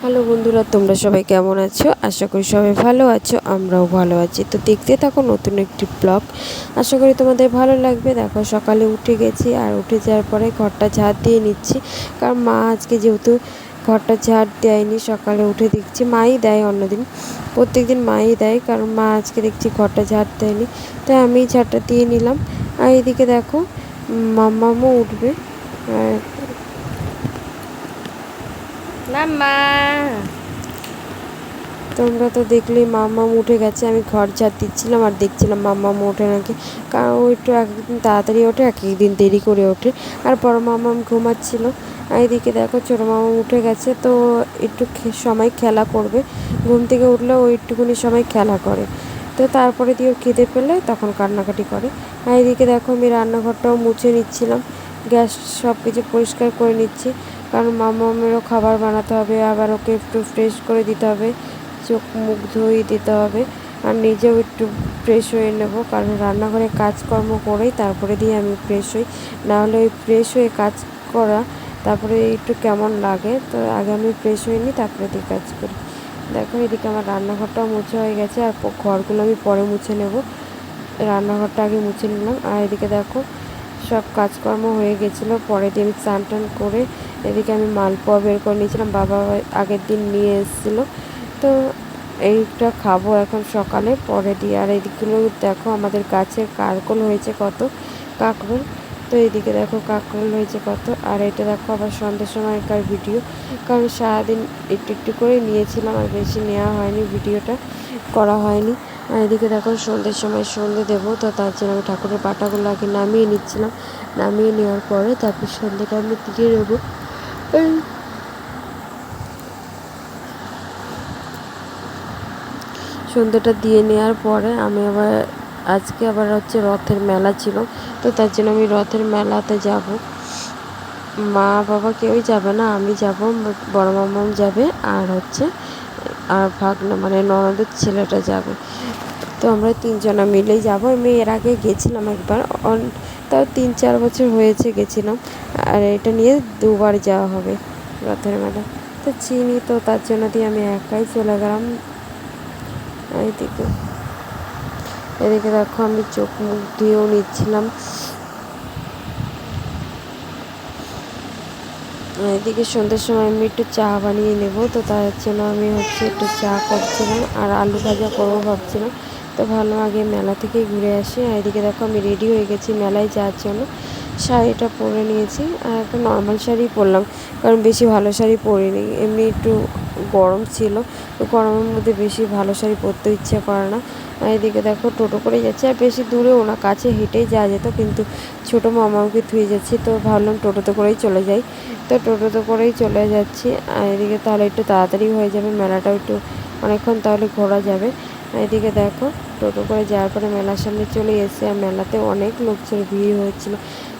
Hello বন্ধুরা, তোমরা সবাই কেমন আছো? আশা করি সবাই ভালো আছো, আমরাও ভালো আছি। তো দেখতে থাকো নতুন একটি ব্লগ, আশা করি তোমাদের ভালো লাগবে। দেখো সকালে উঠে গেছি, আর উঠে যাওয়ার পরে ঘরটা ঝাড় দিয়ে নিচ্ছি, কারণ মা আজকে যেহেতু ঘরটা ঝাড় দেয়নি, সকালে উঠে দেখছি মাই দেয়, অন্যদিন প্রত্যেক দিন মাই দেয়, কারণ মা আজকে দেখছি ঘরটা ঝাড় দেয়নি, তাই আমি ঝাড়টা দিয়ে নিলাম। আর এদিকে দেখো মাম্মামও উঠবে, আর মাম্মা তোমরা তো দেখলেই মাম্মাম উঠে গেছে। আমি ঘর ঝাড় দিচ্ছিলাম আর দেখছিলাম মাম্মাম ওঠে নাকি, কারণ ও একটু একদিন তাড়াতাড়ি ওঠে, এক একদিন দেরি করে ওঠে। আর বড় মাম্মাম ঘুমাচ্ছিল। আর এদিকে দেখো ছোটো মাম্মাম উঠে গেছে, তো একটু সময় খেলা করবে। ঘুম থেকে উঠলে ও একটুখানি সময় খেলা করে, তো তারপরে দিয়ে ওর খিদে পেলে তখন কান্নাকাটি করে। আর এদিকে দেখো আমি রান্নাঘরটাও মুছে নিচ্ছিলাম, গ্যাস সব কিছু পরিষ্কার করে নিচ্ছি, কারণ মামামেরও খাবার বানাতে হবে, আবার ওকে একটু ফ্রেশ করে দিতে হবে, চোখ মুখ ধুয়ে দিতে হবে, আর নিজেও একটু ফ্রেশ হয়ে নেব, কারণ রান্নাঘরে কাজকর্ম করেই তারপরে দিয়ে আমি ফ্রেশ হই, নাহলে ওই ফ্রেশ হয়ে কাজ করা তারপরে একটু কেমন লাগে। তো আগে আমি ফ্রেশ হয়ে নিই, তারপরে দিয়ে কাজ করি। দেখো এদিকে আমার রান্নাঘরটাও মুছে হয়ে গেছে, আর ঘরগুলো আমি পরে মুছে নেব, রান্নাঘরটা আগে মুছে নিলাম। আর এদিকে দেখো সব কাজকর্ম হয়ে গেছিলো, পরে দিয়ে আমি স্নান টান করে এদিকে আমি মালপোয়া বের করে নিয়েছিলাম, বাবা আগের দিন নিয়ে এসেছিলো, তো এইটা খাবো এখন সকালে পরে দিয়ে। আর এইদিকগুলো দেখো আমাদের গাছে কারকল হয়েছে কত, কাঁকরোল, তো এইদিকে দেখো কাঁকরোল হয়েছে কত। আর এটা দেখো আবার সন্ধ্যের সময়কার ভিডিও, কারণ সারাদিন একটু একটু করে নিয়েছিলাম, আর বেশি নেওয়া হয়নি, ভিডিওটা করা হয়নি। আর এদিকে দেখো সন্ধ্যের সময় সন্ধ্যে দেবো, তো তার জন্য আমি ঠাকুরের পাটাগুলো আগে নামিয়ে নিচ্ছিলাম, নামিয়ে নেওয়ার পরে তারপর সন্ধ্যেটা আমি দিয়ে নেবো। সন্ধ্যাটা দিয়ে নেওয়ার পরে আমি আবার আজকে আবার হচ্ছে রথের মেলা ছিল, তো তার জন্য আমি রথের মেলাতে যাব। মা বাবা কেউই যাবে না, আমি যাব, বড় মামাম যাবে, আর হচ্ছে আর ভাগনা মানে ননদের ছেলেটা যাবে, তো আমরা তিনজনা মিলেই যাব। আমি এর আগে গেছিলাম একবার, তাও 3-4 বছর হয়েছে গেছিলাম, আর এটা নিয়ে দুবার যাওয়া হবে রথের মেলা, তো চিনি, তো তার জন্য দিয়ে আমি একাই চলে গেলাম। এদিকে দেখো আমি চোখ মুখ ধুয়েও নিচ্ছিলাম, এদিকে সন্ধ্যের সময় আমি একটু চা বানিয়ে নেব, তো তার জন্য আমি হচ্ছে একটু চা করছিলাম, আর আলু ভাজা করবো ভাবছিলাম, তো ভালো আগে মেলা থেকেই ঘুরে আসি। আর এদিকে দেখো আমি রেডি হয়ে গেছি মেলায় যাওয়ার জন্য, শাড়িটা পরে নিয়েছি, আর একটা নর্মাল শাড়ি পরলাম, কারণ বেশি ভালো শাড়ি পরিনি, এমনি একটু গরম ছিল, তো গরমের মধ্যে বেশি ভালো শাড়ি পরতে ইচ্ছা করে না। আর এদিকে দেখো টোটো করে যাচ্ছে, আর বেশি দূরেও না, কাছে হেঁটেই যাওয়া যেত, কিন্তু ছোটো মামাকে থুয়ে যাচ্ছি, তো ভাবলাম টোটোতে করেই চলে যাই, তো টোটোতে করেই চলে যাচ্ছি। আর এদিকে তাহলে একটু তাড়াতাড়ি হয়ে যাবে, মেলাটাও একটু অনেকক্ষণ তাহলে ঘোরা যাবে। এদিকে দেখো টোটো করে যাওয়ার পরে মেলার সামনে চলে এসেছে, আর মেলাতে অনেক লোক ছিল, ভিড় হচ্ছিল,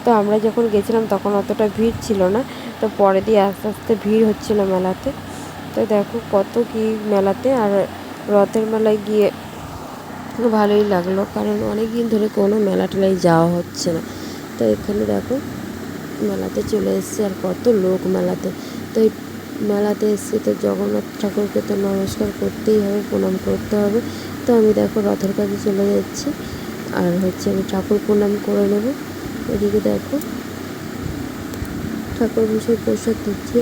তো আমরা যখন গেছিলাম তখন অতটা ভিড় ছিল না, তো পরে দিয়ে আস্তে আস্তে ভিড় হচ্ছিল মেলাতে। তো দেখো কত কি মেলাতে, আর রথের মেলায় গিয়ে ভালোই লাগলো, কারণ অনেক দিন ধরে কোনো মেলা টেলায় যাওয়া হচ্ছে না, তো এখানে দেখো মেলাতে চলে এসেছি, আর কত লোক মেলাতে। তো এই মেলাতে এসেছি, তো জগন্নাথ ঠাকুরকে তো নমস্কার করতেই হবে, প্রণাম করতে হবে, তো আমি দেখো রথের কাছে চলে যাচ্ছি, আর হচ্ছে আমি ঠাকুর প্রণাম করে নেব। এদিকে দেখো ঠাকুর মশাই প্রসাদ দিচ্ছে,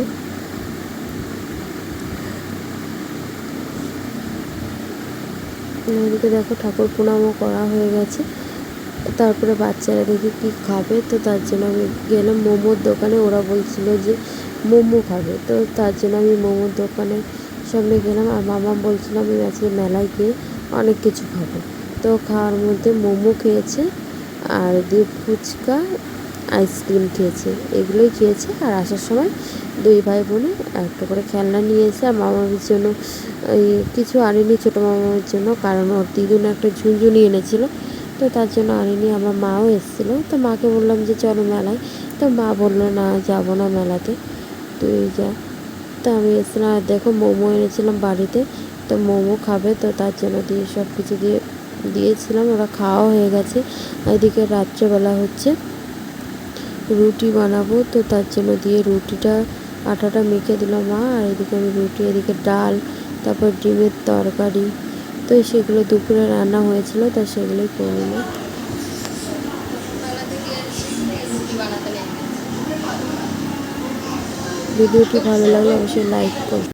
এদিকে দেখো ঠাকুর প্রণামও করা হয়ে গেছে। তারপরে বাচ্চারা দেখি কি খাবে, তো তার জন্য আমি গেলাম মোমোর দোকানে, ওরা বলছিল যে মোমো খাবে, তো তার জন্য আমি মোমোর দোকানের সামনে গেলাম, আর মামা বলছিল আমি আজকে মেলায় গিয়ে অনেক কিছু খাবো, তো খাওয়ার মধ্যে মোমো খেয়েছে, আর দিয়ে ফুচকা আইসক্রিম খেয়েছে, এগুলোই খেয়েছে। আর আসার সময় দুই ভাই বোনে একটা করে খেলনা নিয়ে এসে, আর মামার জন্য এই কিছু আনিনি ছোটো মামার জন্য, কারণ ওর দিদুন একটা ঝুনঝুনি এনেছিল, তো তার জন্য আনিনি। আমার মাও এসেছিলো, তো মাকে বললাম যে চলো মেলায়, তো মা বললো না যাবো না মেলাতে, তুই যা। তো আমি এসেছিলাম, আর দেখো মোমো এনেছিলাম বাড়িতে, তো মোমো খাবে, তো তার জন্য দিয়ে সব কিছু দিয়েছিলাম, ওরা খাওয়া হয়ে গেছে। এদিকে রাত্রেবেলা হচ্ছে রুটি বানাবো, তো তার জন্য দিয়ে রুটিটা আটাটা মেখে দিল মা, আর এদিকে আমি রুটি, এদিকে ডাল, তারপর ডিমের তরকারি। তো সেগুলো দুপুরে রান্না হয়েছিল, তা সেগুলোই করে নিলাম। ভিডিওটি ভালো লাগলে অবশ্যই লাইক করুন।